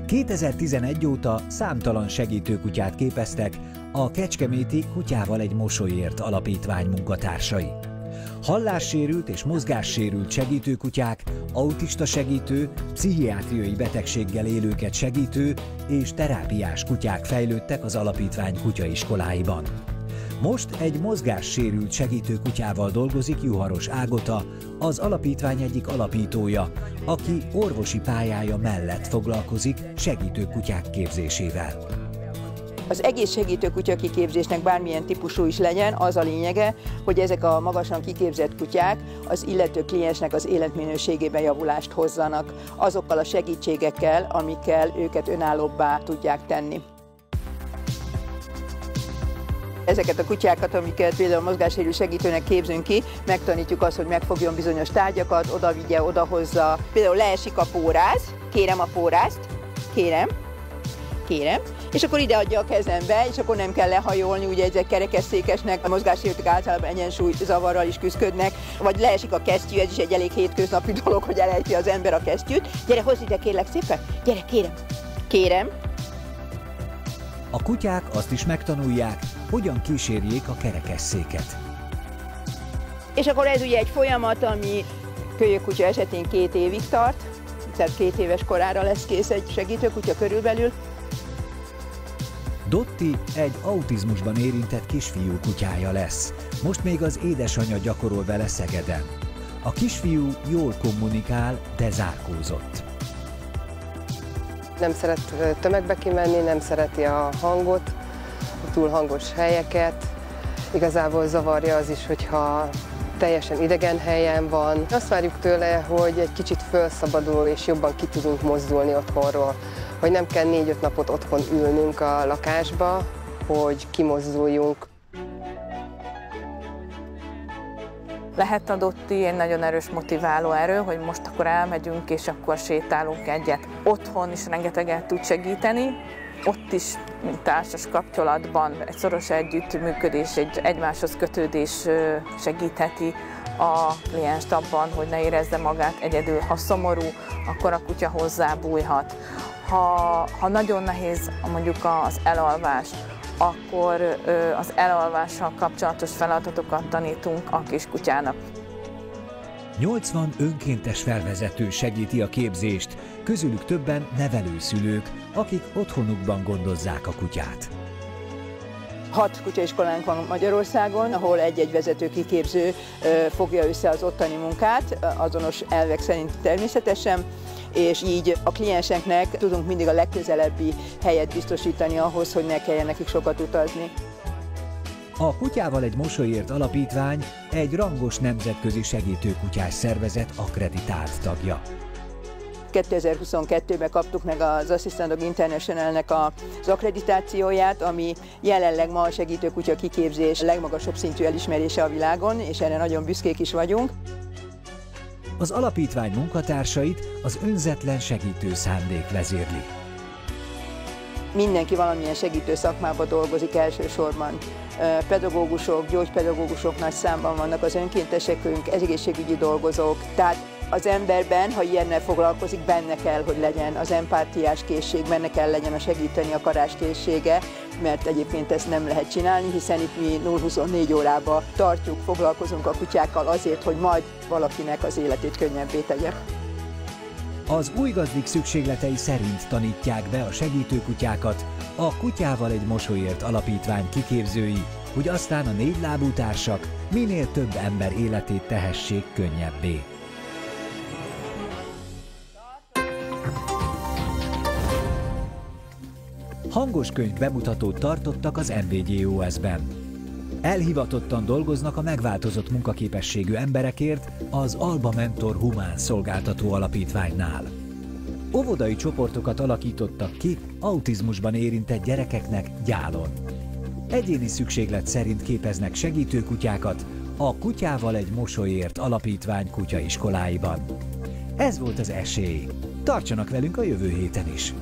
2011 óta számtalan segítőkutyát képeztek a kecskeméti Kutyával egy mosolyért alapítvány munkatársai. Hallássérült és mozgássérült segítőkutyák, autista segítő, pszichiátriai betegséggel élőket segítő és terápiás kutyák fejlődtek az alapítvány kutyaiskoláiban. Most egy mozgássérült segítőkutyával dolgozik Juharos Ágota, az alapítvány egyik alapítója, aki orvosi pályája mellett foglalkozik segítőkutyák képzésével. Az egész segítőkutya kiképzésnek bármilyen típusú is legyen, az a lényege, hogy ezek a magasan kiképzett kutyák az illető kliensnek az életminőségében javulást hozzanak, azokkal a segítségekkel, amikkel őket önállóbbá tudják tenni. Ezeket a kutyákat, amiket például mozgássérült segítőnek képzünk ki, megtanítjuk azt, hogy megfogjon bizonyos tárgyakat, oda vigye, odahozza. Például leesik a póráz, kérem a pórázt, kérem, és akkor ide adja a kezembe, és akkor nem kell lehajolni, ugye ezek kerekesszékesnek, a mozgássérültek általában egyensúly zavarral is küzdködnek, vagy leesik a kesztyű, ez is egy elég hétköznapi dolog, hogy elejti az ember a kesztyűt. Gyere, hozz ide, kérlek szépen, gyere, kérem. A kutyák azt is megtanulják, hogyan kísérjék a kerekesszéket. És akkor ez ugye egy folyamat, ami kölyökkutya esetén 2 évig tart, tehát 2 éves korára lesz kész egy segítőkutya körülbelül. Dotti egy autizmusban érintett kisfiú kutyája lesz. Most még az édesanyja gyakorol vele Szegeden. A kisfiú jól kommunikál, de zárkózott. Nem szeret tömegbe kimenni, nem szereti a hangot, a túl hangos helyeket. Igazából zavarja az is, hogyha teljesen idegen helyen van. Azt várjuk tőle, hogy egy kicsit felszabadul és jobban ki tudunk mozdulni otthonról. Hogy nem kell 4-5 napot otthon ülnünk a lakásba, hogy kimozduljunk. Lehet a Dotti egy nagyon erős motiváló erő, hogy most akkor elmegyünk és akkor sétálunk egyet. Otthon is rengeteget tud segíteni, ott is, mint társas kapcsolatban egy szoros együttműködés, egy egymáshoz kötődés segítheti a klienst abban, hogy ne érezze magát egyedül. Ha szomorú, akkor a kutya hozzábújhat. Ha nagyon nehéz mondjuk az elalvás, akkor az elalvással kapcsolatos feladatokat tanítunk a kiskutyának. 80 önkéntes felvezető segíti a képzést, közülük többen nevelőszülők, akik otthonukban gondozzák a kutyát. 6 kutyaiskolánk van Magyarországon, ahol egy-egy vezető kiképző fogja össze az ottani munkát, azonos elvek szerint természetesen, és így a klienseknek tudunk mindig a legközelebbi helyet biztosítani ahhoz, hogy ne kelljen nekik sokat utazni. A Kutyával egy mosolyért alapítvány egy rangos nemzetközi segítőkutyás szervezet akkreditált tagja. 2022-ben kaptuk meg az Assistant Dog International-nek az akkreditációját, ami jelenleg ma a segítőkutya kiképzés legmagasabb szintű elismerése a világon, és erre nagyon büszkék is vagyunk. Az alapítvány munkatársait az önzetlen segítő szándék vezérli. Mindenki valamilyen segítő szakmában dolgozik elsősorban. Pedagógusok, gyógypedagógusok nagy számban vannak, az önkéntesekünk, egészségügyi dolgozók. Tehát az emberben, ha ilyennel foglalkozik, benne kell, hogy legyen az empátiás készség, benne kell legyen a segíteni akarás készsége, mert egyébként ezt nem lehet csinálni, hiszen itt mi 0-24 órában tartjuk, foglalkozunk a kutyákkal azért, hogy majd valakinek az életét könnyebbé tegye. Az új gazdik szükségletei szerint tanítják be a segítőkutyákat a Kutyával egy mosolyért alapítvány kiképzői, hogy aztán a 4 lábú társak minél több ember életét tehessék könnyebbé. Hangos könyv bemutatót tartottak az NVGOS-ben. Elhivatottan dolgoznak a megváltozott munkaképességű emberekért az Alba Mentor Humán Szolgáltató Alapítványnál. Óvodai csoportokat alakítottak ki autizmusban érintett gyerekeknek gyálon. Egyéni szükséglet szerint képeznek segítőkutyákat a Kutyával egy mosolyért alapítvány kutyaiskoláiban. Ez volt az esély. Tartsanak velünk a jövő héten is!